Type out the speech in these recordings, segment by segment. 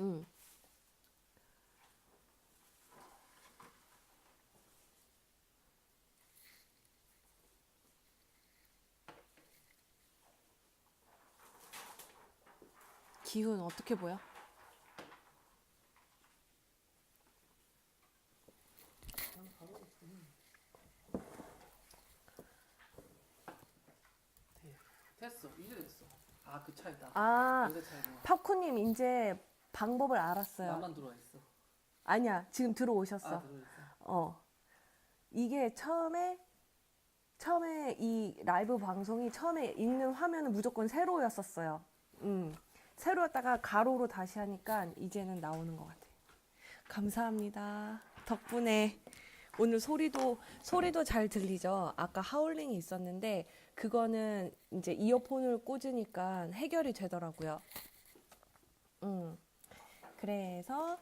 음. 기운 어떻게 보여? 됐어. 이제 됐어. 아, 그 차이다. 아, 요새 차이구나. 팝콘님 이제 방법을 알았어요. 나만 들어와 있어. 아니야, 지금 아, 들어오셨어. 들어있어. 이게 처음에 이 라이브 방송이 처음에 있는 화면은 무조건 세로였었어요. 세로였다가 가로로 다시 하니까 이제는 나오는 것 같아요. 감사합니다. 덕분에 오늘 소리도 잘 들리죠? 아까 하울링이 있었는데 그거는 이제 이어폰을 꽂으니까 해결이 되더라고요. 그래서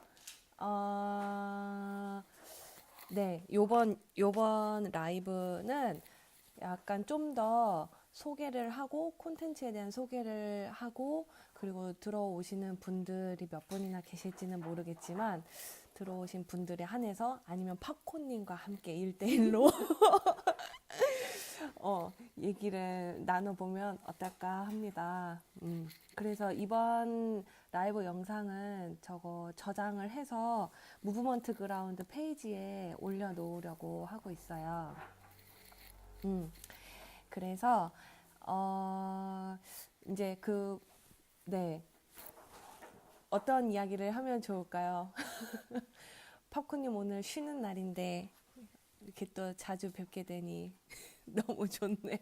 네, 요번 라이브는 약간 좀 더 소개를 하고 콘텐츠에 대한 소개를 하고 그리고 들어오시는 분들이 몇 분이나 계실지는 모르겠지만 들어오신 분들에 한해서 아니면 팝콘님과 함께 1대1로 얘기를 나눠보면 어떨까 합니다. 그래서 이번 라이브 영상은 저거 저장을 해서 무브먼트 그라운드 페이지에 올려놓으려고 하고 있어요. 그래서 이제 네, 어떤 이야기를 하면 좋을까요? 팝콘님 오늘 쉬는 날인데 이렇게 또 자주 뵙게 되니 너무 좋네요.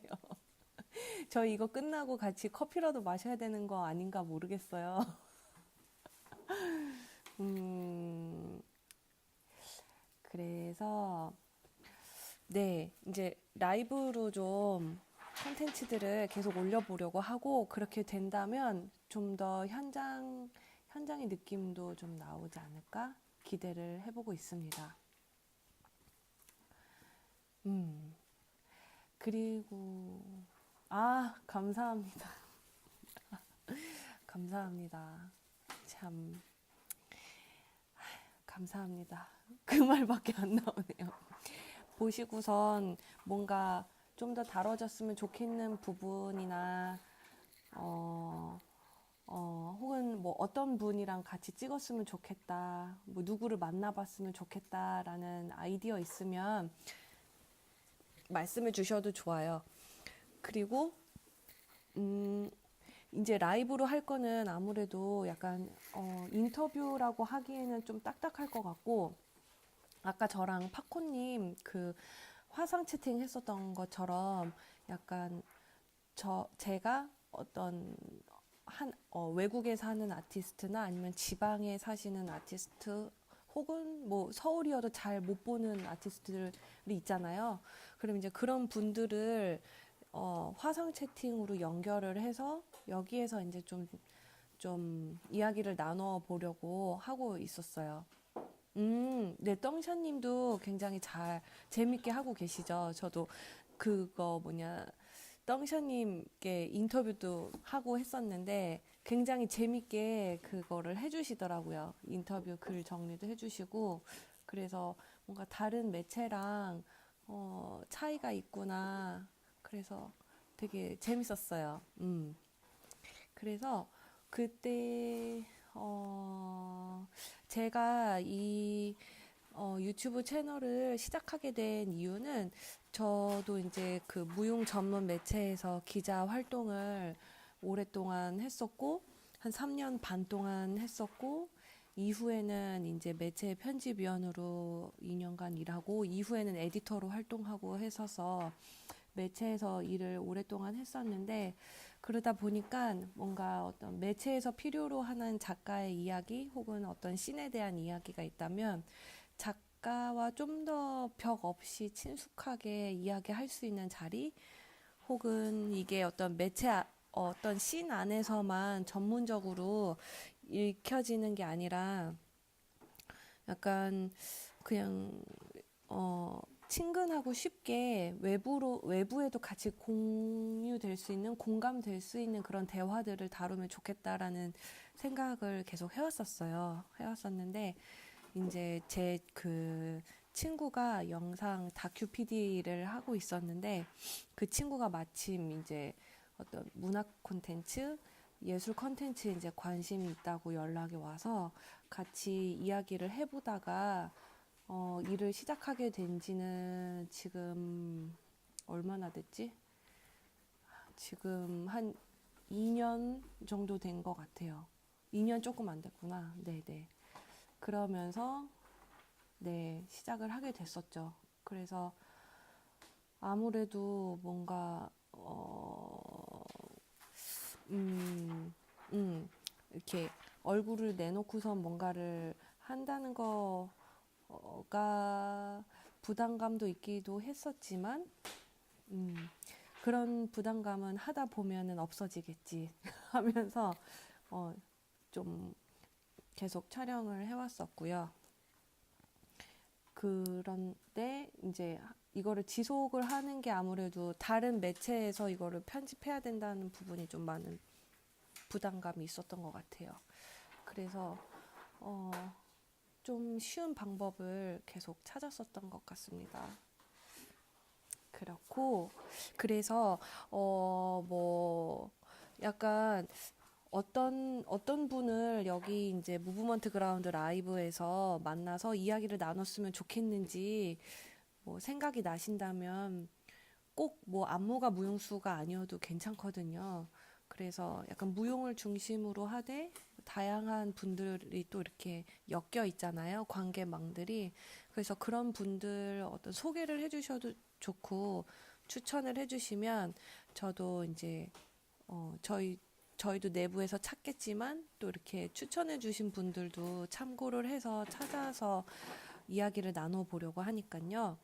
저희 이거 끝나고 같이 커피라도 마셔야 되는 거 아닌가 모르겠어요. 그래서 네, 이제 라이브로 좀 콘텐츠들을 계속 올려보려고 하고 그렇게 된다면 좀 더 현장의 느낌도 좀 나오지 않을까 기대를 해보고 있습니다. 그리고 감사합니다. 감사합니다. 참 감사합니다. 그 말밖에 안 나오네요. 보시고선 뭔가 좀 더 다뤄졌으면 좋겠는 부분이나 혹은 뭐 어떤 분이랑 같이 찍었으면 좋겠다, 뭐 누구를 만나봤으면 좋겠다라는 아이디어 있으면 말씀해 주셔도 좋아요. 그리고 이제 라이브로 할 거는 아무래도 약간 인터뷰라고 하기에는 좀 딱딱할 것 같고 아까 저랑 파코님 그 화상 채팅 했었던 것처럼 약간 제가 어떤 외국에 사는 아티스트나 아니면 지방에 사시는 아티스트 혹은 뭐 서울이어도 잘 못 보는 아티스트들이 있잖아요. 그럼 이제 그런 분들을 화상 채팅으로 연결을 해서 여기에서 이제 좀 이야기를 나눠 보려고 하고 있었어요. 네, 떵샤님도 굉장히 재밌게 하고 계시죠. 저도 그거 떵샤님께 인터뷰도 하고 했었는데 굉장히 재밌게 그거를 해주시더라고요. 인터뷰 글 정리도 해주시고 그래서 뭔가 다른 매체랑 차이가 있구나. 그래서 되게 재밌었어요. 그래서 그때 제가 이 유튜브 채널을 시작하게 된 이유는 저도 이제 그 무용 전문 매체에서 기자 활동을 오랫동안 했었고 한 3년 반 동안 했었고 이후에는 이제 매체 편집위원으로 2년간 일하고 이후에는 에디터로 활동하고 했어서 매체에서 일을 오랫동안 했었는데 그러다 보니까 뭔가 어떤 매체에서 필요로 하는 작가의 이야기 혹은 어떤 씬에 대한 이야기가 있다면 작가와 좀 더 벽 없이 친숙하게 이야기할 수 있는 자리 혹은 이게 어떤 씬 안에서만 전문적으로 읽혀지는 게 아니라 약간 그냥 친근하고 쉽게 외부에도 같이 공유될 수 있는, 공감될 수 있는 그런 대화들을 다루면 좋겠다라는 생각을 계속 해왔었는데, 이제 제 그 친구가 영상 다큐 PD를 하고 있었는데, 그 친구가 마침 이제 어떤 문학 콘텐츠, 예술 콘텐츠에 이제 관심이 있다고 연락이 와서 같이 이야기를 해보다가 일을 시작하게 된 지는 지금 얼마나 됐지? 지금 한 2년 정도 된 것 같아요. 2년 조금 안 됐구나. 네네. 그러면서 네, 시작을 하게 됐었죠. 그래서 아무래도 뭔가 음, 이렇게 얼굴을 내놓고서 뭔가를 한다는 거가 부담감도 있기도 했었지만, 그런 부담감은 하다 보면은 없어지겠지 하면서 좀 계속 촬영을 해왔었고요. 그런데 이제 이거를 지속을 하는 게 아무래도 다른 매체에서 이거를 편집해야 된다는 부분이 좀 많은 부담감이 있었던 것 같아요. 그래서 좀 쉬운 방법을 계속 찾았었던 것 같습니다. 그렇고, 그래서 뭐 약간 어떤 분을 여기 이제 무브먼트 그라운드 라이브에서 만나서 이야기를 나눴으면 좋겠는지 뭐 생각이 나신다면 꼭 뭐 안무가 무용수가 아니어도 괜찮거든요. 그래서 약간 무용을 중심으로 하되 다양한 분들이 또 이렇게 엮여 있잖아요. 관계망들이. 그래서 그런 분들 어떤 소개를 해주셔도 좋고 추천을 해주시면 저도 이제 저희도 내부에서 찾겠지만 또 이렇게 추천해 주신 분들도 참고를 해서 찾아서 이야기를 나눠보려고 하니까요.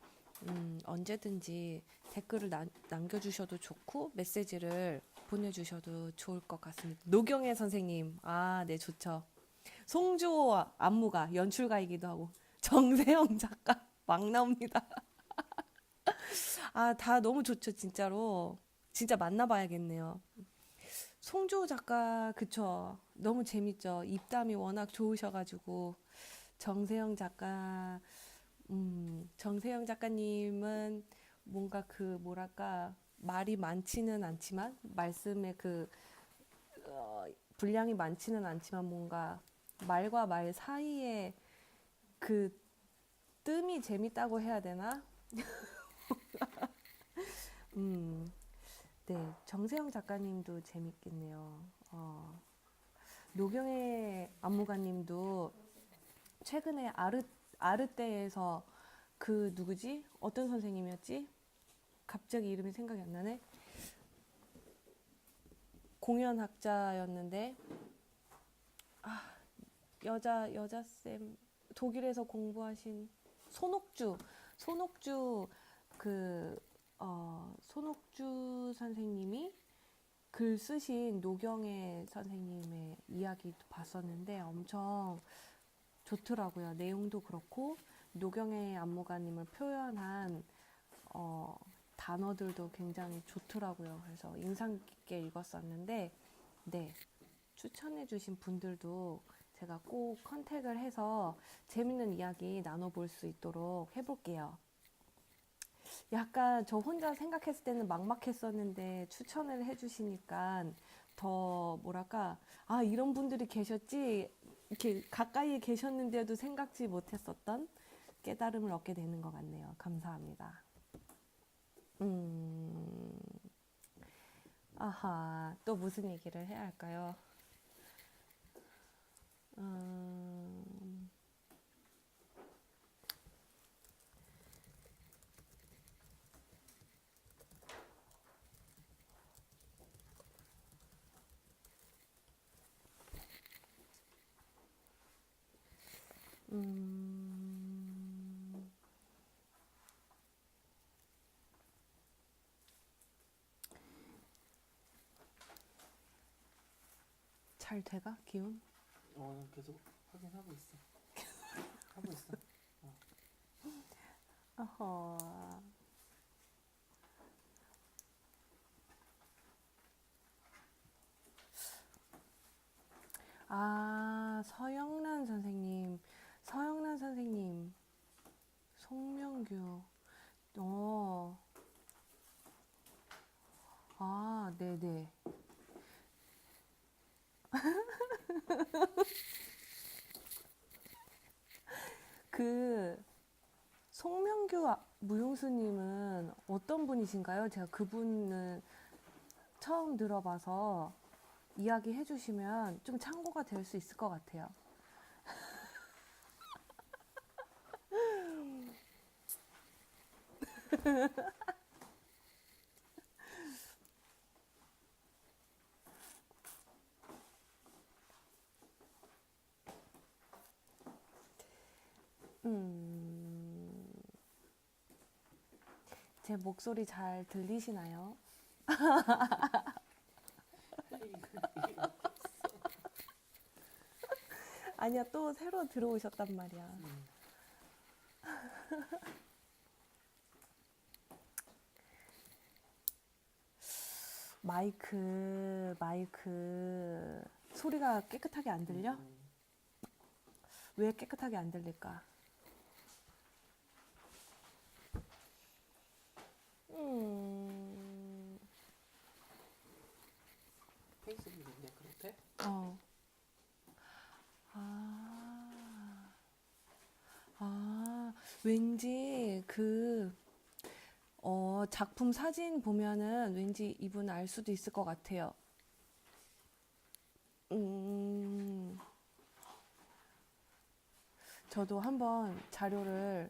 언제든지 댓글을 남겨주셔도 좋고 메시지를 보내주셔도 좋을 것 같습니다. 노경애 선생님, 네, 좋죠. 송주호 안무가 연출가이기도 하고 정세영 작가 막 나옵니다. 다 너무 좋죠, 진짜로. 진짜 만나봐야겠네요. 송주호 작가, 그쵸. 너무 재밌죠. 입담이 워낙 좋으셔가지고. 정세영 작가, 정세영 작가님은 뭔가 뭐랄까, 말이 많지는 않지만, 말씀의 분량이 많지는 않지만, 뭔가 말과 말 사이에 그 뜸이 재밌다고 해야 되나? 네, 정세영 작가님도 재밌겠네요. 노경애 안무가님도 최근에 아르떼에서 누구지? 어떤 선생님이었지? 갑자기 이름이 생각이 안 나네. 공연학자였는데 여자쌤 독일에서 공부하신 손옥주 손옥주 선생님이 글 쓰신 노경애 선생님의 이야기도 봤었는데 엄청 좋더라고요. 내용도 그렇고 노경애 안무가님을 표현한 단어들도 굉장히 좋더라고요. 그래서 인상 깊게 읽었었는데 네, 추천해 주신 분들도 제가 꼭 컨택을 해서 재밌는 이야기 나눠볼 수 있도록 해볼게요. 약간 저 혼자 생각했을 때는 막막했었는데 추천을 해주시니까 더 뭐랄까, 이런 분들이 계셨지, 이렇게 가까이에 계셨는데도 생각지 못했었던 깨달음을 얻게 되는 것 같네요. 감사합니다. 또 무슨 얘기를 해야 할까요? 음, 음, 잘 돼가? 기운? 계속 확인하고 있어. 하고 있어. 어허. 아, 서영란 선생님, 송명규, 어, 아, 네네. 그, 송명규 무용수님은 어떤 분이신가요? 제가 그분은 처음 들어봐서 이야기 해주시면 좀 참고가 될 수 있을 것 같아요. 음, 제 목소리 잘 들리시나요? 아니야, 또 새로 들어오셨단 말이야. 마이크 소리가 깨끗하게 안 들려? 왜 깨끗하게 안 들릴까? 음, 페이스북인데 그렇대? 어, 아, 아, 왠지 작품 사진 보면은 왠지 이분 알 수도 있을 것 같아요. 음, 저도 한번 자료를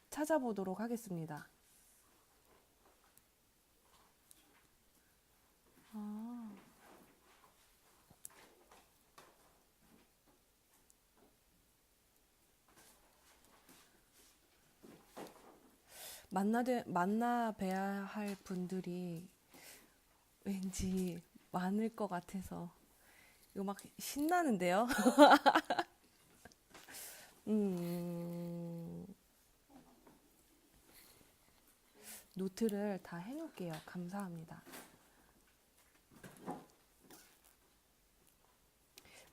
찾아보도록 하겠습니다. 아, 만나 뵈야 할 분들이 왠지 많을 것 같아서 이거 막 신나는데요? 음, 노트를 다 해놓을게요. 감사합니다.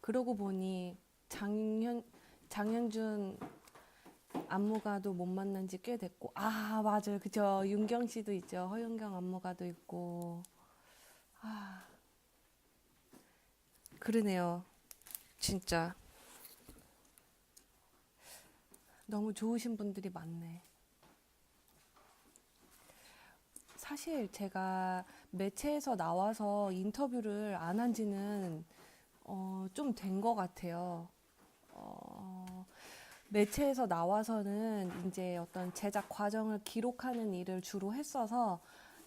그러고 보니 장현준 안무가도 못 만난 지 꽤 됐고, 아, 맞아요. 그죠. 윤경 씨도 있죠. 허윤경 안무가도 있고. 아, 그러네요. 진짜. 너무 좋으신 분들이 많네. 사실 제가 매체에서 나와서 인터뷰를 안 한 지는 좀 된 것 같아요. 어, 매체에서 나와서는 이제 어떤 제작 과정을 기록하는 일을 주로 했어서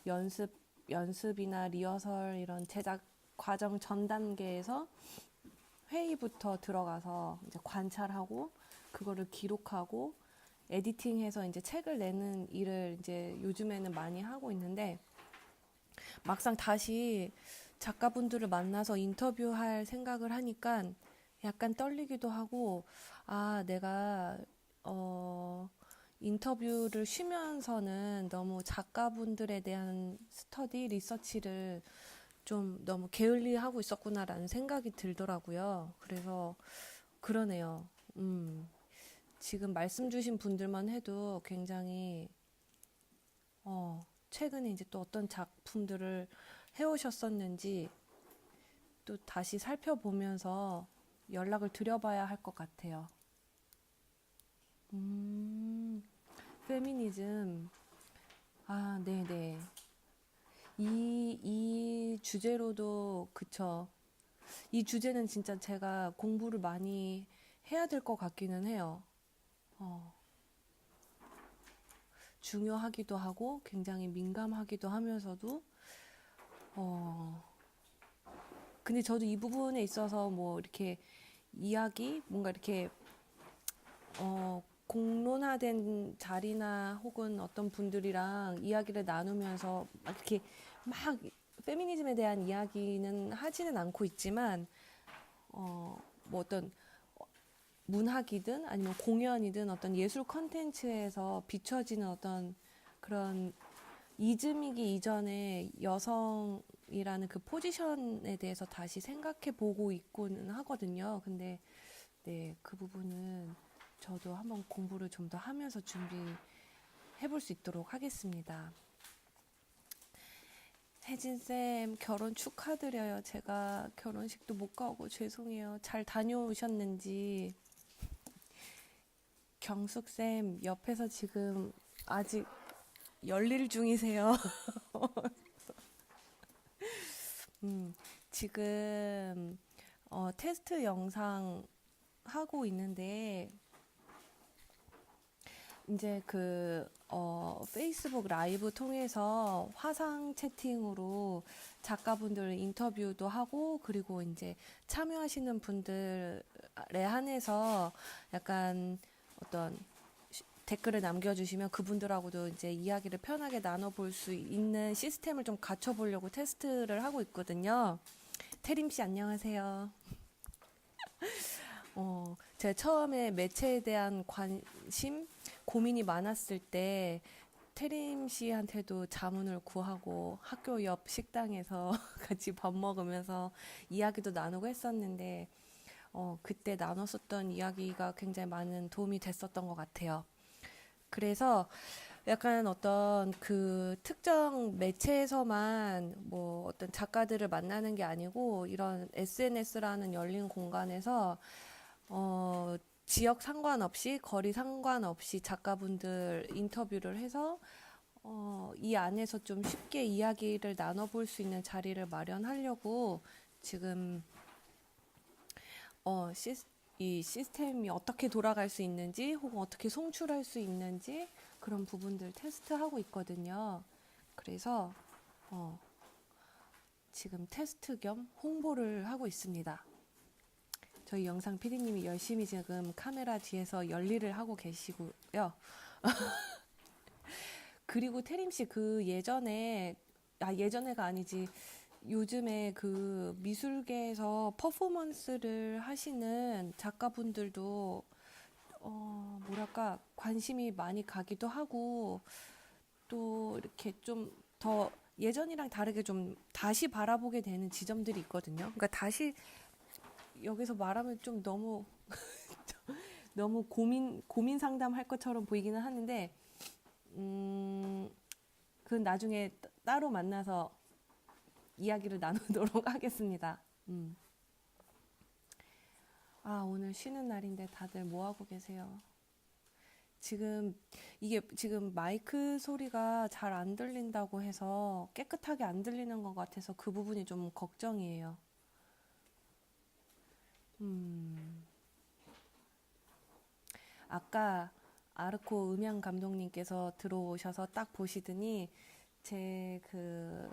연습, 연습이나 리허설 이런 제작 과정 전 단계에서 회의부터 들어가서 이제 관찰하고 그거를 기록하고 에디팅해서 이제 책을 내는 일을 이제 요즘에는 많이 하고 있는데 막상 다시 작가분들을 만나서 인터뷰할 생각을 하니까 약간 떨리기도 하고 아, 내가 인터뷰를 쉬면서는 너무 작가분들에 대한 스터디, 리서치를 좀 너무 게을리하고 있었구나라는 생각이 들더라고요. 그래서 그러네요. 지금 말씀 주신 분들만 해도 굉장히 최근에 이제 또 어떤 작품들을 해오셨었는지 또 다시 살펴보면서 연락을 드려봐야 할 것 같아요. 음, 페미니즘. 아, 네네. 이 주제로도, 그쵸. 이 주제는 진짜 제가 공부를 많이 해야 될 것 같기는 해요. 어, 중요하기도 하고, 굉장히 민감하기도 하면서도, 어, 근데 저도 이 부분에 있어서 뭐 이렇게 뭔가 이렇게, 공론화된 자리나 혹은 어떤 분들이랑 이야기를 나누면서 막 이렇게 막 페미니즘에 대한 이야기는 하지는 않고 있지만, 뭐 어떤 문학이든 아니면 공연이든 어떤 예술 컨텐츠에서 비춰지는 어떤 그런 이즘이기 이전에 여성이라는 그 포지션에 대해서 다시 생각해 보고 있고는 하거든요. 근데 네, 그 부분은 저도 한번 공부를 좀 더 하면서 준비해 볼 수 있도록 하겠습니다. 혜진쌤, 결혼 축하드려요. 제가 결혼식도 못 가고 죄송해요. 잘 다녀오셨는지. 경숙쌤, 옆에서 지금 아직 열일 중이세요. 지금 테스트 영상 하고 있는데 이제 페이스북 라이브 통해서 화상 채팅으로 작가분들 인터뷰도 하고 그리고 이제 참여하시는 분들에 한해서 약간 어떤 댓글을 남겨주시면 그분들하고도 이제 이야기를 편하게 나눠볼 수 있는 시스템을 좀 갖춰보려고 테스트를 하고 있거든요. 태림 씨 안녕하세요. 제가 처음에 매체에 대한 관심, 고민이 많았을 때 태림 씨한테도 자문을 구하고 학교 옆 식당에서 같이 밥 먹으면서 이야기도 나누고 했었는데 그때 나눴었던 이야기가 굉장히 많은 도움이 됐었던 것 같아요. 그래서 약간 어떤 그 특정 매체에서만 뭐 어떤 작가들을 만나는 게 아니고 이런 SNS라는 열린 공간에서 지역 상관없이 거리 상관없이 작가분들 인터뷰를 해서 이 안에서 좀 쉽게 이야기를 나눠볼 수 있는 자리를 마련하려고 지금 이 시스템이 어떻게 돌아갈 수 있는지 혹은 어떻게 송출할 수 있는지 그런 부분들 테스트하고 있거든요. 그래서 지금 테스트 겸 홍보를 하고 있습니다. 저희 영상 PD님이 열심히 지금 카메라 뒤에서 열일을 하고 계시고요. 그리고 태림 씨 그 예전에가 아니지. 요즘에 그 미술계에서 퍼포먼스를 하시는 작가분들도 뭐랄까 관심이 많이 가기도 하고 또 이렇게 좀 더 예전이랑 다르게 좀 다시 바라보게 되는 지점들이 있거든요. 그러니까 다시 여기서 말하면 좀 너무 너무 고민 상담할 것처럼 보이기는 하는데 그건 나중에 따로 만나서 이야기를 나누도록 하겠습니다. 오늘 쉬는 날인데 다들 뭐 하고 계세요? 지금 마이크 소리가 잘 안 들린다고 해서 깨끗하게 안 들리는 것 같아서 그 부분이 좀 걱정이에요. 아까 아르코 음향 감독님께서 들어오셔서 딱 보시더니 제 그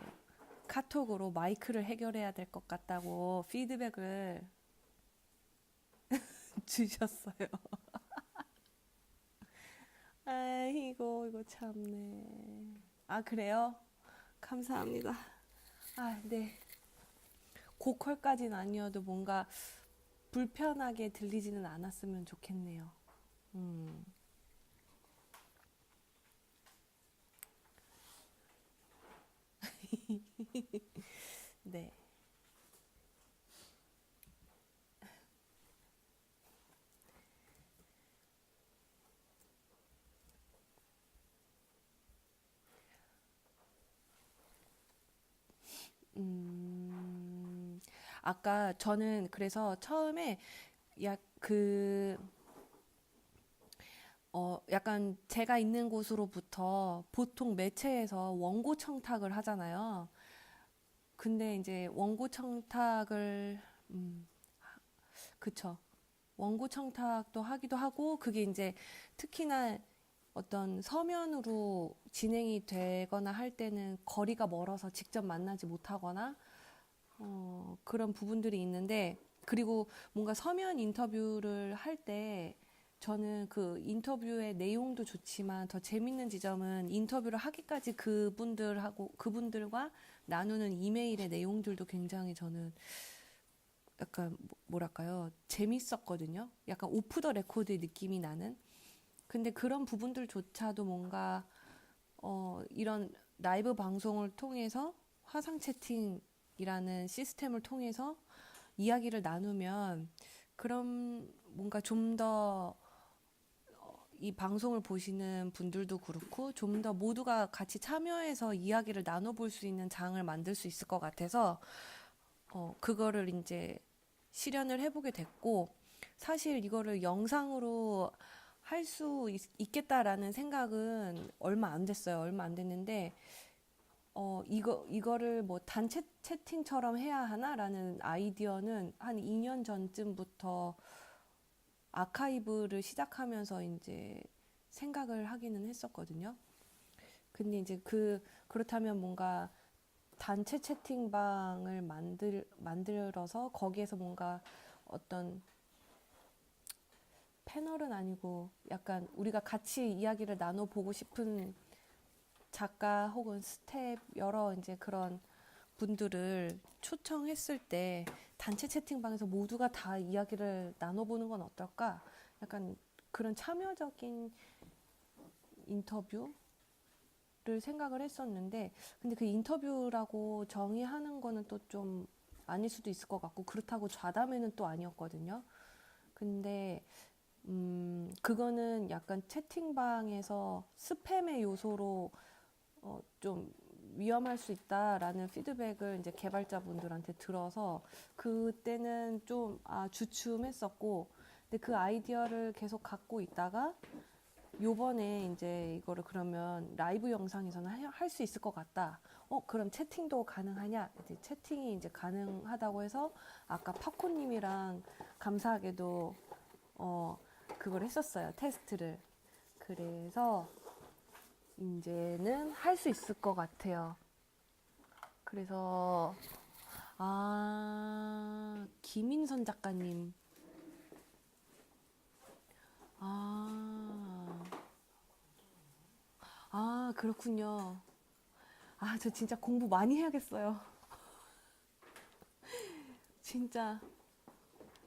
카톡으로 마이크를 해결해야 될 것 같다고 피드백을 주셨어요. 아이고, 이거 참네. 그래요? 감사합니다. 네. 고퀄까지는 아니어도 뭔가 불편하게 들리지는 않았으면 좋겠네요. 네. 아까 저는 그래서 처음에 약 약간 제가 있는 곳으로부터 보통 매체에서 원고 청탁을 하잖아요. 근데 이제 원고 청탁을, 그쵸. 원고 청탁도 하기도 하고, 그게 이제 특히나 어떤 서면으로 진행이 되거나 할 때는 거리가 멀어서 직접 만나지 못하거나, 그런 부분들이 있는데, 그리고 뭔가 서면 인터뷰를 할 때, 저는 그 인터뷰의 내용도 좋지만 더 재밌는 지점은 인터뷰를 하기까지 그분들과 나누는 이메일의 내용들도 굉장히 저는 약간 뭐랄까요? 재밌었거든요. 약간 오프 더 레코드 느낌이 나는. 근데 그런 부분들조차도 뭔가 이런 라이브 방송을 통해서 화상 채팅이라는 시스템을 통해서 이야기를 나누면 그럼 뭔가 좀 더 이 방송을 보시는 분들도 그렇고 좀 더 모두가 같이 참여해서 이야기를 나눠볼 수 있는 장을 만들 수 있을 것 같아서 그거를 이제 실현을 해보게 됐고 사실 이거를 영상으로 할 수 있겠다라는 생각은 얼마 안 됐어요. 얼마 안 됐는데 이거를 뭐 단체 채팅처럼 해야 하나라는 아이디어는 한 2년 전쯤부터 아카이브를 시작하면서 이제 생각을 하기는 했었거든요. 근데 이제 그렇다면 뭔가 단체 채팅방을 만들어서 거기에서 뭔가 어떤 패널은 아니고 약간 우리가 같이 이야기를 나눠보고 싶은 작가 혹은 스텝 여러 이제 그런 분들을 초청했을 때 단체 채팅방에서 모두가 다 이야기를 나눠보는 건 어떨까? 약간 그런 참여적인 인터뷰를 생각을 했었는데 근데 그 인터뷰라고 정의하는 거는 또 좀 아닐 수도 있을 것 같고 그렇다고 좌담회는 또 아니었거든요. 근데 그거는 약간 채팅방에서 스팸의 요소로 좀 위험할 수 있다라는 피드백을 이제 개발자분들한테 들어서 그때는 좀 주춤했었고 근데 그 아이디어를 계속 갖고 있다가 요번에 이제 이거를 그러면 라이브 영상에서는 할 수 있을 것 같다. 그럼 채팅도 가능하냐? 이제 채팅이 이제 가능하다고 해서 아까 파코님이랑 감사하게도 그걸 했었어요. 테스트를. 그래서 이제는 할 수 있을 것 같아요. 그래서 김인선 작가님. 그렇군요. 저 진짜 공부 많이 해야겠어요. 진짜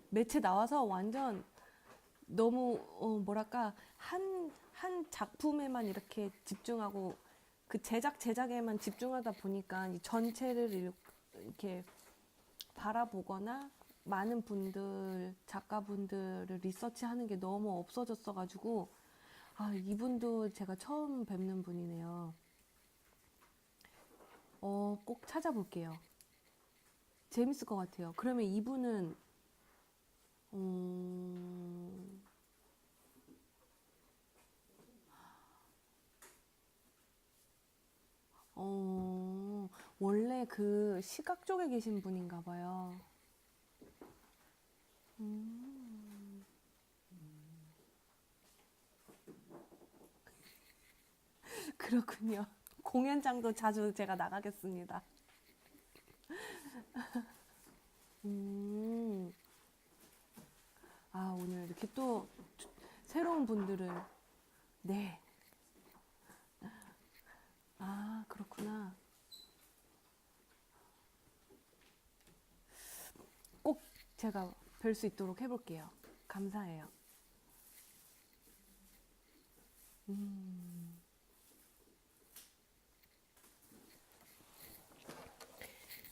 매체 나와서 완전 너무 뭐랄까 한 작품에만 이렇게 집중하고 그 제작에만 집중하다 보니까 이 전체를 이렇게 바라보거나 많은 분들 작가분들을 리서치하는 게 너무 없어졌어가지고 이분도 제가 처음 뵙는 분이네요. 꼭 찾아볼게요. 재밌을 것 같아요. 그러면 이분은 원래 그 시각 쪽에 계신 분인가 봐요. 그렇군요. 공연장도 자주 제가 나가겠습니다. 음, 오늘 이렇게 또 새로운 분들을, 네. 그렇구나. 꼭 제가 뵐 수 있도록 해볼게요. 감사해요.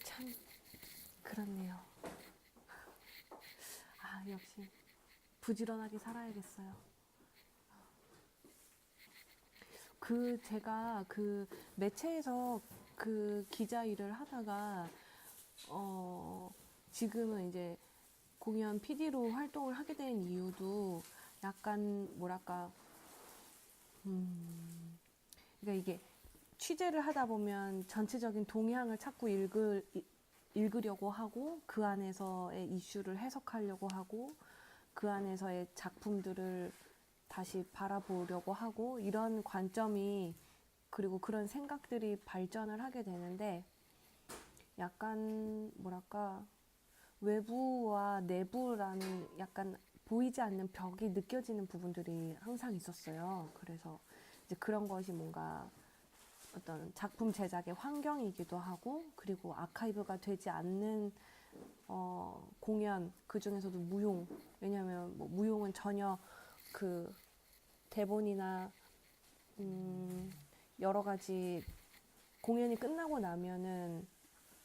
참, 그렇네요. 역시 부지런하게 살아야겠어요. 제가 그 매체에서 그 기자 일을 하다가, 지금은 이제 공연 PD로 활동을 하게 된 이유도 약간 뭐랄까, 그러니까 이게 취재를 하다 보면 전체적인 동향을 찾고 읽으려고 하고 그 안에서의 이슈를 해석하려고 하고 그 안에서의 작품들을 다시 바라보려고 하고 이런 관점이 그리고 그런 생각들이 발전을 하게 되는데 약간 뭐랄까 외부와 내부라는 약간 보이지 않는 벽이 느껴지는 부분들이 항상 있었어요. 그래서 이제 그런 것이 뭔가 어떤 작품 제작의 환경이기도 하고 그리고 아카이브가 되지 않는 공연, 그 중에서도 무용. 왜냐하면 뭐 무용은 전혀 그 대본이나 여러 가지 공연이 끝나고 나면은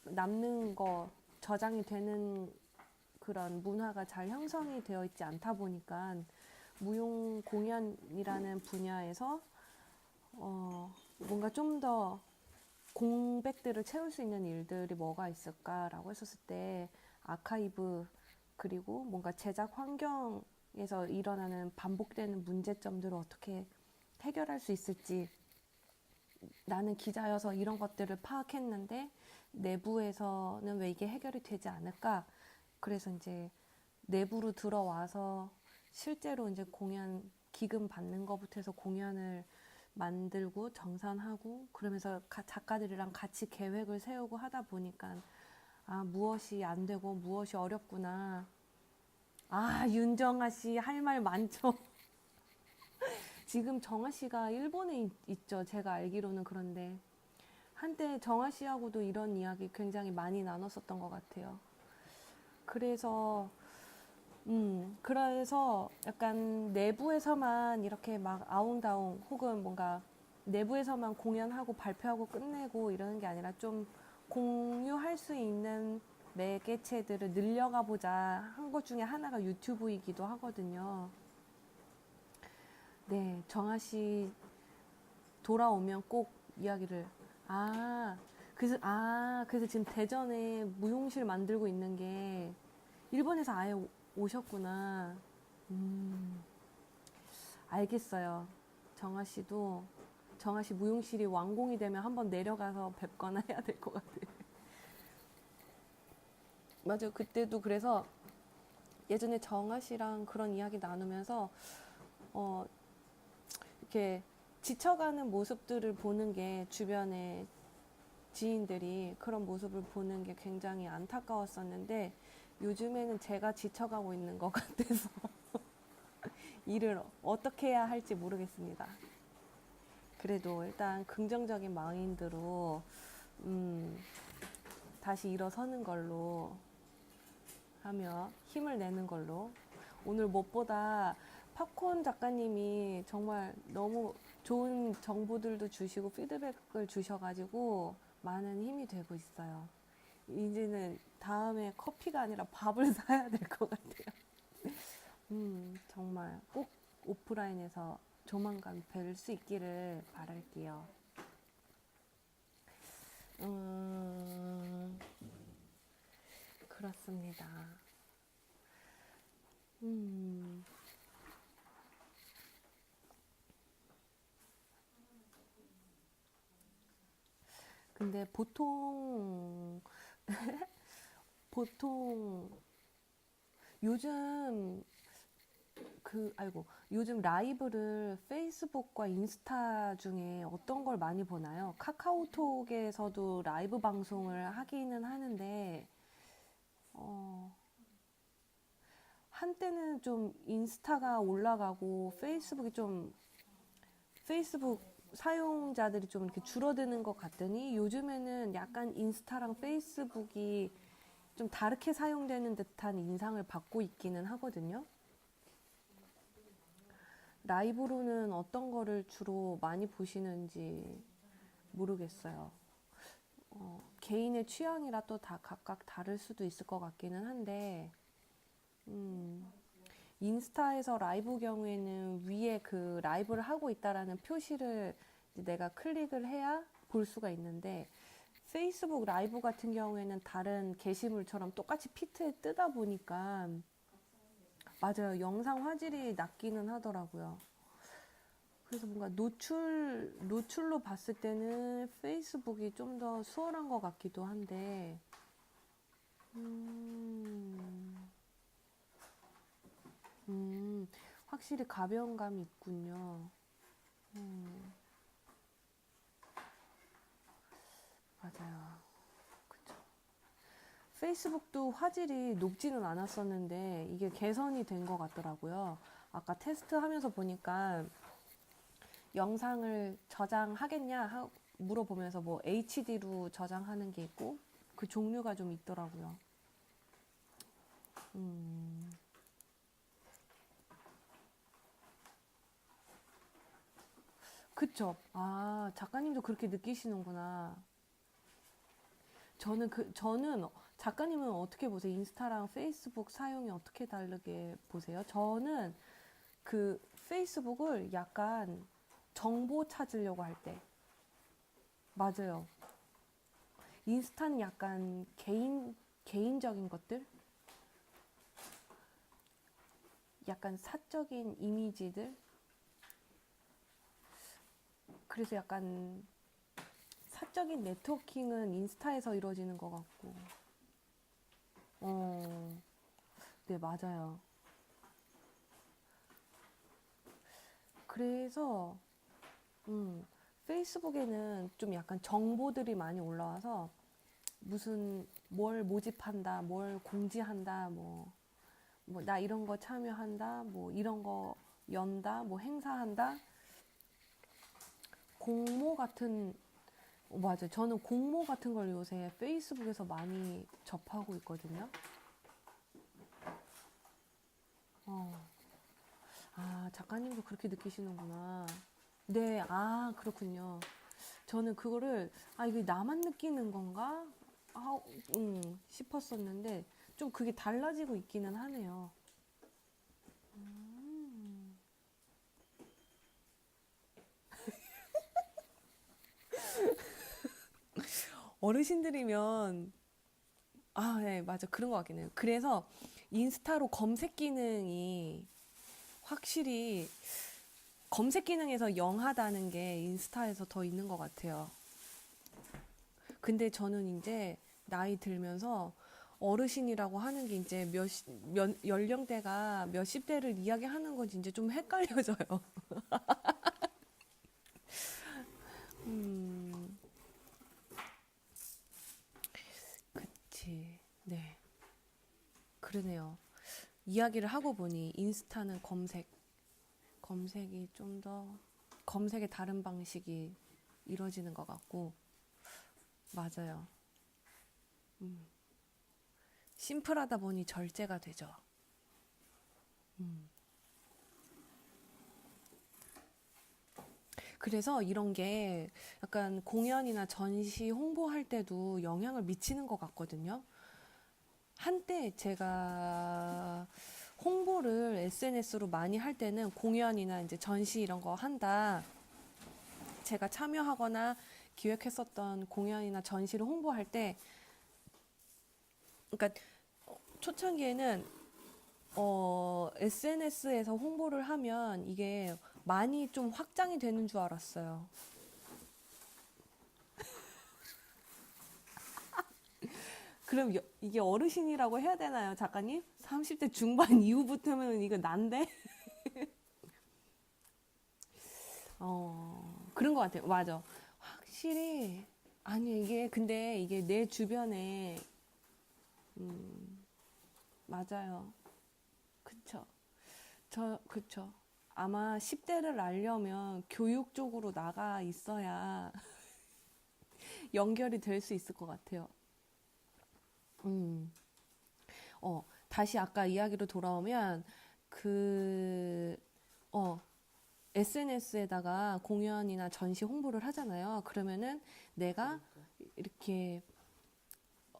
남는 거 저장이 되는 그런 문화가 잘 형성이 되어 있지 않다 보니까 무용 공연이라는 분야에서 뭔가 좀 더 공백들을 채울 수 있는 일들이 뭐가 있을까라고 했었을 때 아카이브 그리고 뭔가 제작 환경에서 일어나는 반복되는 문제점들을 어떻게 해결할 수 있을지 나는 기자여서 이런 것들을 파악했는데 내부에서는 왜 이게 해결이 되지 않을까? 그래서 이제 내부로 들어와서 실제로 이제 공연 기금 받는 것부터 해서 공연을 만들고 정산하고 그러면서 작가들이랑 같이 계획을 세우고 하다 보니까 아, 무엇이 안 되고 무엇이 어렵구나. 아, 윤정아 씨 할 말 많죠. 지금 정아 씨가 일본에 있죠. 제가 알기로는. 그런데 한때 정아 씨하고도 이런 이야기 굉장히 많이 나눴었던 것 같아요. 그래서 약간 내부에서만 이렇게 막 아웅다웅 혹은 뭔가 내부에서만 공연하고 발표하고 끝내고 이러는 게 아니라 좀 공유할 수 있는 매개체들을 늘려가 보자 한 것 중에 하나가 유튜브이기도 하거든요. 네, 정아 씨 돌아오면 꼭 이야기를. 그래서 지금 대전에 무용실 만들고 있는 게 일본에서 아예 오셨구나. 알겠어요. 정아 씨도 정아 씨 무용실이 완공이 되면 한번 내려가서 뵙거나 해야 될 것 같아요. 맞아요. 그때도 그래서 예전에 정아 씨랑 그런 이야기 나누면서 이렇게 지쳐가는 모습들을 보는 게 주변에 지인들이 그런 모습을 보는 게 굉장히 안타까웠었는데 요즘에는 제가 지쳐가고 있는 것 같아서 일을 어떻게 해야 할지 모르겠습니다. 그래도 일단 긍정적인 마인드로 다시 일어서는 걸로 하며 힘을 내는 걸로. 오늘 무엇보다 팝콘 작가님이 정말 너무 좋은 정보들도 주시고 피드백을 주셔가지고 많은 힘이 되고 있어요. 이제는 다음에 커피가 아니라 밥을 사야 될 것 같아요. 정말 꼭 오프라인에서 조만간 뵐 수 있기를 바랄게요. 그렇습니다. 근데 보통 요즘 요즘 라이브를 페이스북과 인스타 중에 어떤 걸 많이 보나요? 카카오톡에서도 라이브 방송을 하기는 하는데, 한때는 좀 인스타가 올라가고 페이스북 사용자들이 좀 이렇게 줄어드는 것 같더니 요즘에는 약간 인스타랑 페이스북이 좀 다르게 사용되는 듯한 인상을 받고 있기는 하거든요. 라이브로는 어떤 거를 주로 많이 보시는지 모르겠어요. 개인의 취향이라 또 다 각각 다를 수도 있을 것 같기는 한데, 인스타에서 라이브 경우에는 위에 그 라이브를 하고 있다라는 표시를 이제 내가 클릭을 해야 볼 수가 있는데, 페이스북 라이브 같은 경우에는 다른 게시물처럼 똑같이 피트에 뜨다 보니까 맞아요. 영상 화질이 낮기는 하더라고요. 그래서 뭔가 노출로 봤을 때는 페이스북이 좀 더 수월한 것 같기도 한데, 확실히 가벼운 감이 있군요. 맞아요. 그쵸. 페이스북도 화질이 높지는 않았었는데, 이게 개선이 된 것 같더라고요. 아까 테스트하면서 보니까 영상을 저장하겠냐 물어보면서 뭐 HD로 저장하는 게 있고 그 종류가 좀 있더라고요. 음, 그쵸. 아, 작가님도 그렇게 느끼시는구나. 저는 작가님은 어떻게 보세요? 인스타랑 페이스북 사용이 어떻게 다르게 보세요? 저는 그 페이스북을 약간 정보 찾으려고 할 때, 맞아요. 인스타는 약간 개인적인 것들? 약간 사적인 이미지들? 그래서 약간 사적인 네트워킹은 인스타에서 이루어지는 것 같고, 어, 네, 맞아요. 그래서, 페이스북에는 좀 약간 정보들이 많이 올라와서, 무슨, 뭘 모집한다, 뭘 공지한다, 나 이런 거 참여한다, 뭐, 이런 거 연다, 뭐, 행사한다, 공모 같은, 맞아요. 저는 공모 같은 걸 요새 페이스북에서 많이 접하고 있거든요. 어. 아, 작가님도 그렇게 느끼시는구나. 네, 아, 그렇군요. 저는 그거를, 아, 이게 나만 느끼는 건가? 아, 싶었었는데, 좀 그게 달라지고 있기는 하네요. 음. 어르신들이면, 아, 네, 맞아. 그런 것 같긴 해요. 그래서 인스타로 검색 기능이 확실히 검색 기능에서 영하다는 게 인스타에서 더 있는 것 같아요. 근데 저는 이제 나이 들면서 어르신이라고 하는 게 이제 연령대가 몇십 대를 이야기하는 건지 이제 좀 헷갈려져요. 음, 그치. 네. 그러네요. 이야기를 하고 보니 인스타는 검색이 좀 더, 검색의 다른 방식이 이루어지는 것 같고, 맞아요. 음, 심플하다 보니 절제가 되죠. 음. 그래서 이런 게 약간 공연이나 전시 홍보할 때도 영향을 미치는 것 같거든요. 한때 제가 홍보를 SNS로 많이 할 때는 공연이나 이제 전시 이런 거 한다. 제가 참여하거나 기획했었던 공연이나 전시를 홍보할 때, 그러니까 초창기에는 SNS에서 홍보를 하면 이게 많이 좀 확장이 되는 줄 알았어요. 그럼 이게 어르신이라고 해야 되나요, 작가님? 30대 중반 이후부터는 이거 난데? 그런 것 같아요. 맞아. 확실히, 아니, 근데 이게 내 주변에, 음, 맞아요. 그쵸. 그쵸. 아마 10대를 알려면 교육 쪽으로 나가 있어야 연결이 될 수 있을 것 같아요. 음, 다시 아까 이야기로 돌아오면, 그, 어, SNS에다가 공연이나 전시 홍보를 하잖아요. 그러면은 내가 그러니까. 이렇게,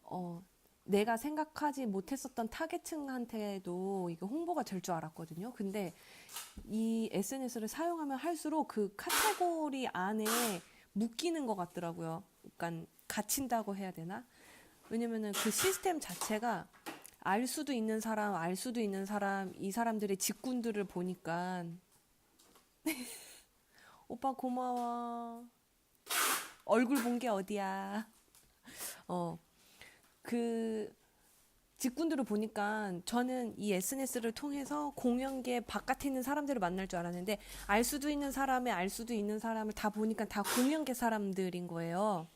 어, 내가 생각하지 못했었던 타겟층한테도 이게 홍보가 될 줄 알았거든요. 근데 이 SNS를 사용하면 할수록 그 카테고리 안에 묶이는 것 같더라고요. 그러니까 갇힌다고 해야 되나? 왜냐면은 그 시스템 자체가 알 수도 있는 사람, 알 수도 있는 사람, 이 사람들의 직군들을 보니까 오빠 고마워. 얼굴 본 게 어디야? 어, 그 직군들을 보니까 저는 이 SNS를 통해서 공연계 바깥에 있는 사람들을 만날 줄 알았는데 알 수도 있는 사람의 알 수도 있는 사람을 다 보니까 다 공연계 사람들인 거예요.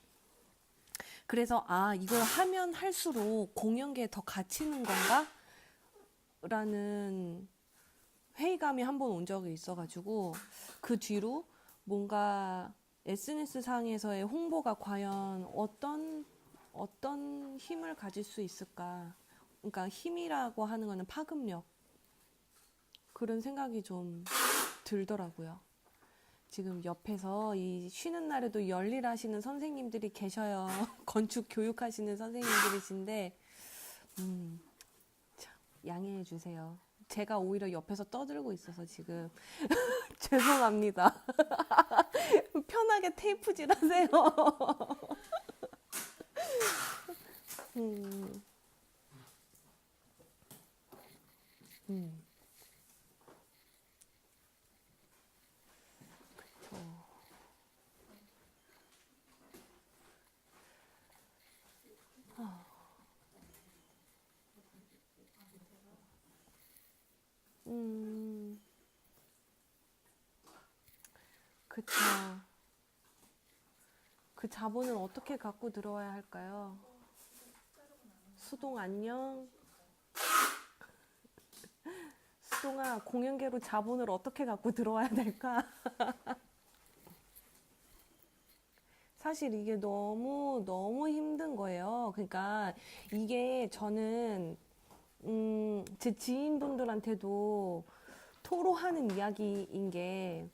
그래서 아, 이걸 하면 할수록 공연계에 더 갇히는 건가? 라는 회의감이 한 번 온 적이 있어가지고 그 뒤로 뭔가 SNS 상에서의 홍보가 과연 어떤 힘을 가질 수 있을까? 그러니까 힘이라고 하는 거는 파급력. 그런 생각이 좀 들더라고요. 지금 옆에서 이 쉬는 날에도 열일하시는 선생님들이 계셔요. 건축 교육하시는 선생님들이신데, 참, 양해해 주세요. 제가 오히려 옆에서 떠들고 있어서 지금 죄송합니다. 편하게 테이프질 하세요. 음, 음, 저, 음, 그쵸. 그 자본을 어떻게 갖고 들어와야 할까요? 수동 안녕. 수동아, 공연계로 자본을 어떻게 갖고 들어와야 될까? 사실 이게 너무 힘든 거예요. 그러니까 이게 저는, 제 지인분들한테도 토로하는 이야기인 게,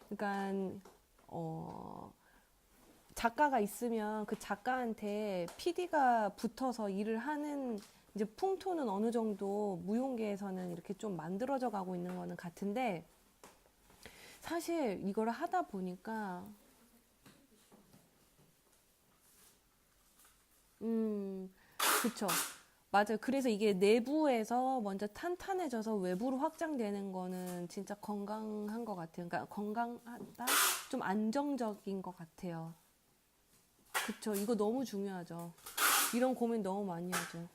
그러니까, 어, 작가가 있으면 그 작가한테 PD가 붙어서 일을 하는 이제 풍토는 어느 정도 무용계에서는 이렇게 좀 만들어져 가고 있는 거는 같은데, 사실 이걸 하다 보니까, 음, 그쵸. 맞아요. 그래서 이게 내부에서 먼저 탄탄해져서 외부로 확장되는 거는 진짜 건강한 것 같아요. 그러니까 건강하다? 좀 안정적인 것 같아요. 그쵸. 이거 너무 중요하죠. 이런 고민 너무 많이 하죠.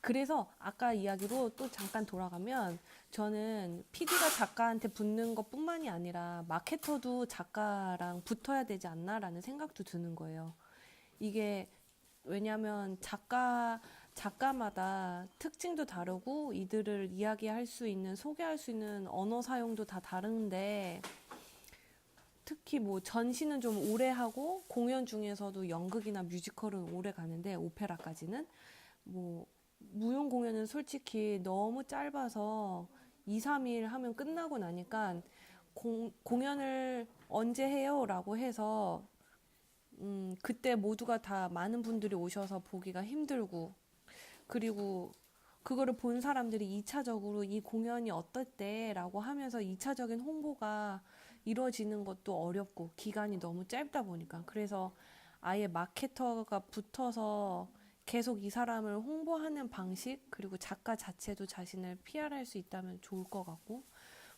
그래서 아까 이야기로 또 잠깐 돌아가면 저는 PD가 작가한테 붙는 것뿐만이 아니라 마케터도 작가랑 붙어야 되지 않나라는 생각도 드는 거예요. 이게 왜냐하면 작가마다 특징도 다르고 이들을 이야기할 수 있는 소개할 수 있는 언어 사용도 다 다른데 특히 뭐 전시는 좀 오래 하고 공연 중에서도 연극이나 뮤지컬은 오래 가는데 오페라까지는 뭐 무용 공연은 솔직히 너무 짧아서 2, 3일 하면 끝나고 나니까 공연을 언제 해요? 라고 해서 그때 모두가 다 많은 분들이 오셔서 보기가 힘들고 그리고 그거를 본 사람들이 2차적으로 이 공연이 어떻대? 라고 하면서 2차적인 홍보가 이루어지는 것도 어렵고 기간이 너무 짧다 보니까 그래서 아예 마케터가 붙어서 계속 이 사람을 홍보하는 방식 그리고 작가 자체도 자신을 PR할 수 있다면 좋을 것 같고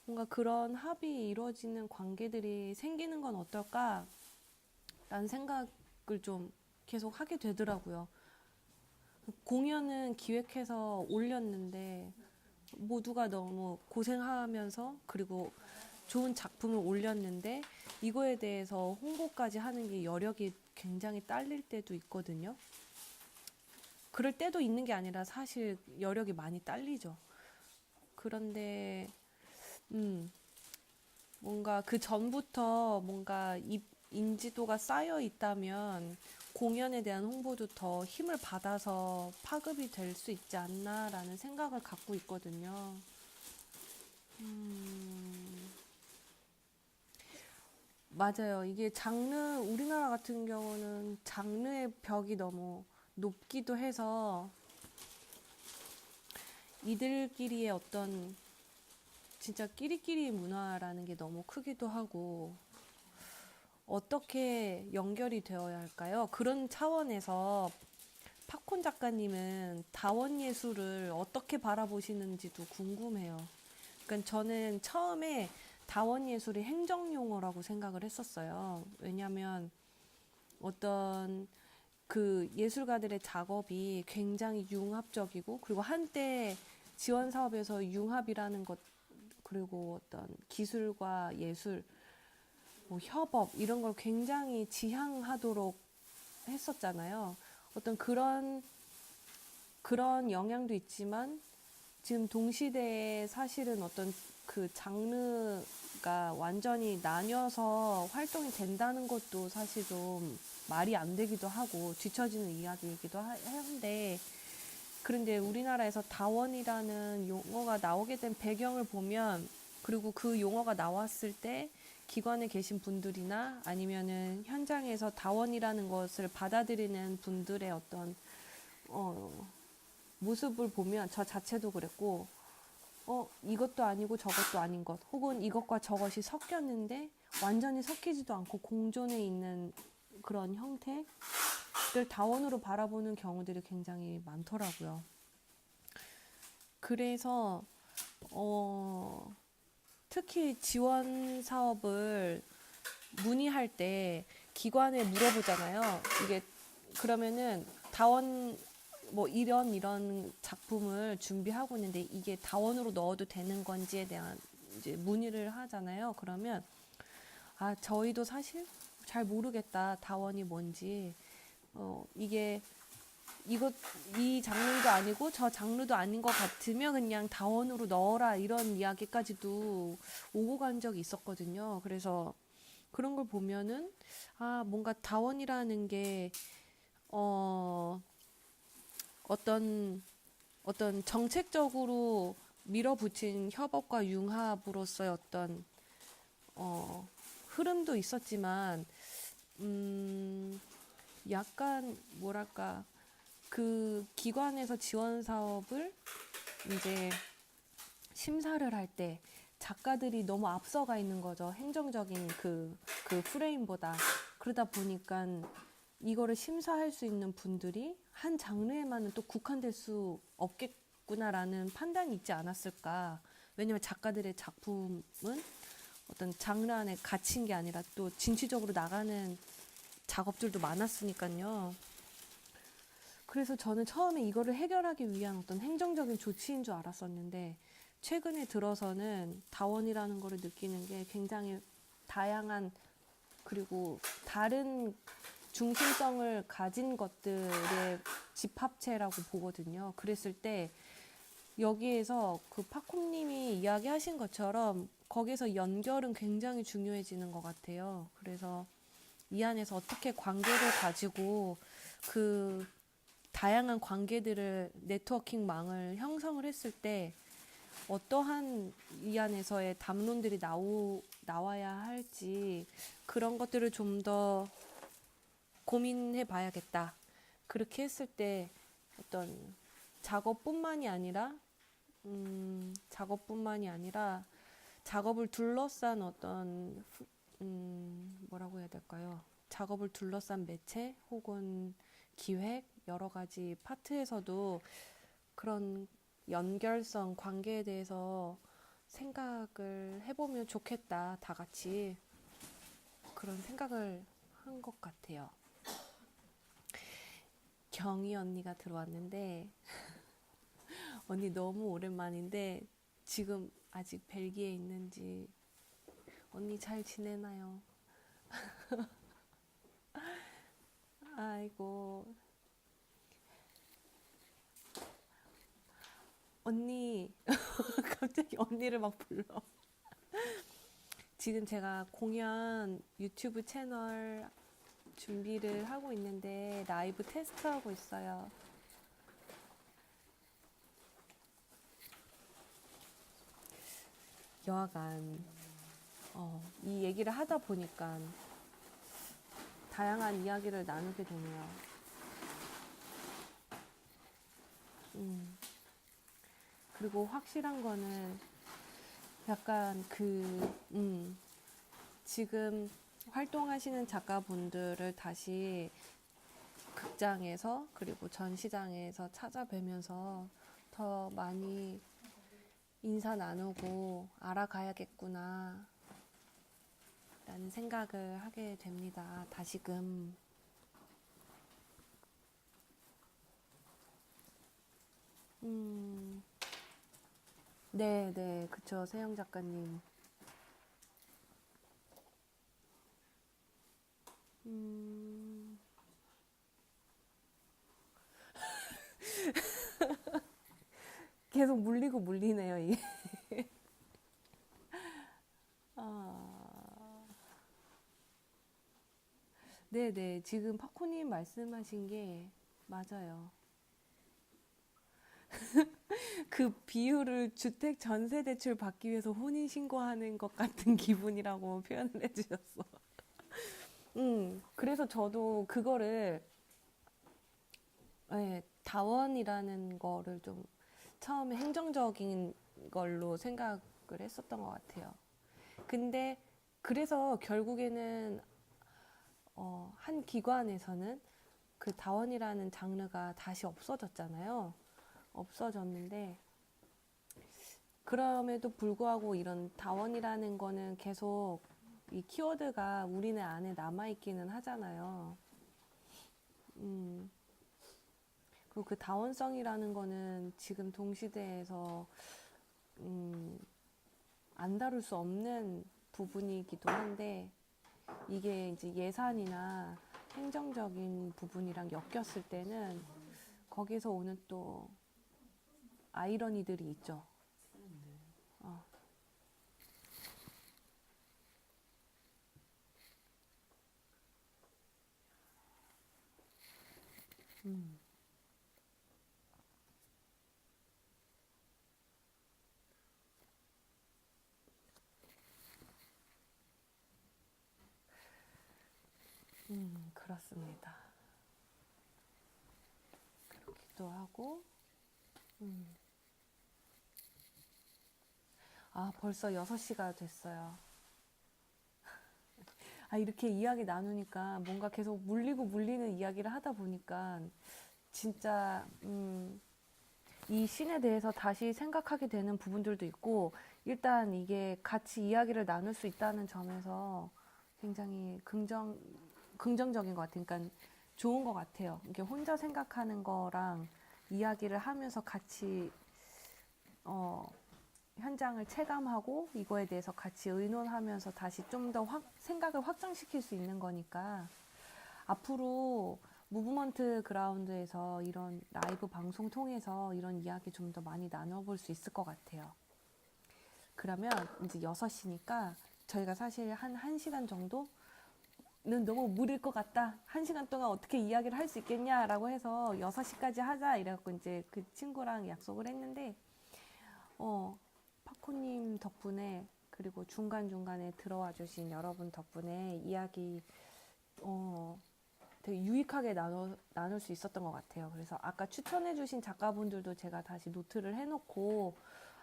뭔가 그런 합이 이루어지는 관계들이 생기는 건 어떨까라는 생각을 좀 계속 하게 되더라고요. 공연은 기획해서 올렸는데 모두가 너무 고생하면서 그리고 좋은 작품을 올렸는데 이거에 대해서 홍보까지 하는 게 여력이 굉장히 딸릴 때도 있거든요. 그럴 때도 있는 게 아니라 사실 여력이 많이 딸리죠. 그런데 뭔가 그 전부터 뭔가 인지도가 쌓여 있다면 공연에 대한 홍보도 더 힘을 받아서 파급이 될 수 있지 않나라는 생각을 갖고 있거든요. 맞아요. 이게 우리나라 같은 경우는 장르의 벽이 너무 높기도 해서 이들끼리의 어떤 진짜 끼리끼리 문화라는 게 너무 크기도 하고 어떻게 연결이 되어야 할까요? 그런 차원에서 팝콘 작가님은 다원 예술을 어떻게 바라보시는지도 궁금해요. 그러니까 저는 처음에 다원 예술이 행정 용어라고 생각을 했었어요. 왜냐하면 어떤 그 예술가들의 작업이 굉장히 융합적이고 그리고 한때 지원 사업에서 융합이라는 것 그리고 어떤 기술과 예술, 뭐 협업 이런 걸 굉장히 지향하도록 했었잖아요. 어떤 그런 영향도 있지만 지금 동시대에 사실은 어떤 그 장르가 완전히 나뉘어서 활동이 된다는 것도 사실 좀 말이 안 되기도 하고 뒤처지는 이야기이기도 한데 그런데 우리나라에서 다원이라는 용어가 나오게 된 배경을 보면, 그리고 그 용어가 나왔을 때 기관에 계신 분들이나 아니면은 현장에서 다원이라는 것을 받아들이는 분들의 어떤 모습을 보면 저 자체도 그랬고, 이것도 아니고 저것도 아닌 것, 혹은 이것과 저것이 섞였는데 완전히 섞이지도 않고 공존해 있는 그런 형태를 다원으로 바라보는 경우들이 굉장히 많더라고요. 그래서 특히 지원 사업을 문의할 때 기관에 물어보잖아요. 이게 그러면은 다원 뭐 이런 작품을 준비하고 있는데 이게 다원으로 넣어도 되는 건지에 대한 이제 문의를 하잖아요. 그러면 저희도 사실 잘 모르겠다. 다원이 뭔지. 이게 이 장르도 아니고 저 장르도 아닌 것 같으면 그냥 다원으로 넣어라 이런 이야기까지도 오고 간 적이 있었거든요. 그래서 그런 걸 보면은 뭔가 다원이라는 게 어떤 정책적으로 밀어붙인 협업과 융합으로서의 어떤 흐름도 있었지만 약간 뭐랄까 그 기관에서 지원 사업을 이제 심사를 할 때 작가들이 너무 앞서가 있는 거죠. 행정적인 그 프레임보다. 그러다 보니까 이거를 심사할 수 있는 분들이 한 장르에만은 또 국한될 수 없겠구나라는 판단이 있지 않았을까. 왜냐면 작가들의 작품은 어떤 장르 안에 갇힌 게 아니라 또 진취적으로 나가는 작업들도 많았으니까요. 그래서 저는 처음에 이거를 해결하기 위한 어떤 행정적인 조치인 줄 알았었는데 최근에 들어서는 다원이라는 거를 느끼는 게 굉장히 다양한 그리고 다른 중심성을 가진 것들의 집합체라고 보거든요. 그랬을 때 여기에서 그 팝콤님이 이야기하신 것처럼 거기서 연결은 굉장히 중요해지는 것 같아요. 그래서 이 안에서 어떻게 관계를 가지고 그 다양한 관계들을 네트워킹망을 형성을 했을 때 어떠한 이 안에서의 담론들이 나와야 할지 그런 것들을 좀 더 고민해 봐야겠다. 그렇게 했을 때 어떤 작업뿐만이 아니라 작업을 둘러싼 어떤 뭐라고 해야 될까요? 작업을 둘러싼 매체 혹은 기획 여러 가지 파트에서도 그런 연결성 관계에 대해서 생각을 해보면 좋겠다. 다 같이 그런 생각을 한 것 같아요. 경희 언니가 들어왔는데 언니 너무 오랜만인데 지금 아직 벨기에 있는지 언니 잘 지내나요? 아이고 언니 갑자기 언니를 막 불러. 지금 제가 공연 유튜브 채널 준비를 하고 있는데 라이브 테스트하고 있어요. 여하간 이 얘기를 하다 보니까 다양한 이야기를 나누게 되네요. 그리고 확실한 거는 약간 지금 활동하시는 작가분들을 다시 극장에서 그리고 전시장에서 찾아뵈면서 더 많이 인사 나누고 알아가야겠구나 라는 생각을 하게 됩니다. 다시금. 네, 그쵸. 세영 작가님. 계속 물리고 물리네요, 이게. 네네. 지금 파코님 말씀하신 게 맞아요. 그 비율을 주택 전세 대출 받기 위해서 혼인 신고하는 것 같은 기분이라고 표현을 해주셨어. 그래서 저도 그거를 예, 다원이라는 거를 좀 처음에 행정적인 걸로 생각을 했었던 것 같아요. 근데 그래서 결국에는 한 기관에서는 그 다원이라는 장르가 다시 없어졌잖아요. 없어졌는데 그럼에도 불구하고 이런 다원이라는 거는 계속 이 키워드가 우리네 안에 남아있기는 하잖아요. 그리고 그 다원성이라는 거는 지금 동시대에서 안 다룰 수 없는 부분이기도 한데 이게 이제 예산이나 행정적인 부분이랑 엮였을 때는 거기서 오는 또 아이러니들이 있죠. 어. 음. 그렇습니다. 그렇기도 하고, 아, 벌써 6시가 됐어요. 아, 이렇게 이야기 나누니까 뭔가 계속 물리고 물리는 이야기를 하다 보니까 진짜, 이 씬에 대해서 다시 생각하게 되는 부분들도 있고, 일단 이게 같이 이야기를 나눌 수 있다는 점에서 굉장히 긍정적인 것 같아요. 그러니까 좋은 것 같아요. 이게 혼자 생각하는 거랑 이야기를 하면서 같이, 현장을 체감하고 이거에 대해서 같이 의논하면서 다시 좀 더 생각을 확장시킬 수 있는 거니까 앞으로 무브먼트 그라운드에서 이런 라이브 방송 통해서 이런 이야기 좀 더 많이 나눠볼 수 있을 것 같아요. 그러면 이제 6시니까 저희가 사실 한 1시간 정도는 너무 무리일 것 같다. 1시간 동안 어떻게 이야기를 할 수 있겠냐라고 해서 6시까지 하자 이래갖고 이제 그 친구랑 약속을 했는데 파코님 덕분에 그리고 중간중간에 들어와 주신 여러분 덕분에 이야기 되게 유익하게 나눌 수 있었던 것 같아요. 그래서 아까 추천해 주신 작가분들도 제가 다시 노트를 해놓고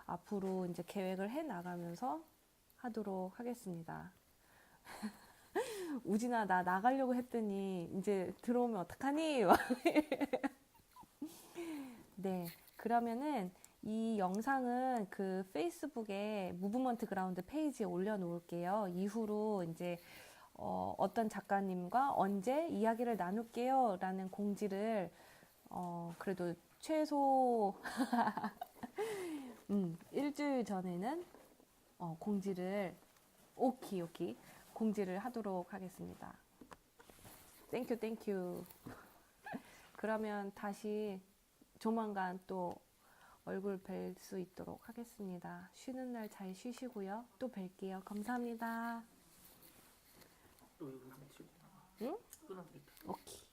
앞으로 이제 계획을 해 나가면서 하도록 하겠습니다. 우진아, 나 나가려고 했더니 이제 들어오면 어떡하니? 네, 그러면은 이 영상은 그 페이스북에 무브먼트 그라운드 페이지에 올려놓을게요. 이후로 이제 어떤 작가님과 언제 이야기를 나눌게요 라는 공지를 그래도 최소 일주일 전에는 공지를 오키 공지를 하도록 하겠습니다. 땡큐. 그러면 다시 조만간 또 얼굴 뵐 수 있도록 하겠습니다. 쉬는 날 잘 쉬시고요. 또 뵐게요. 감사합니다. 또 이거 한번 치고. 응? 끊어드릴게요. 오케이.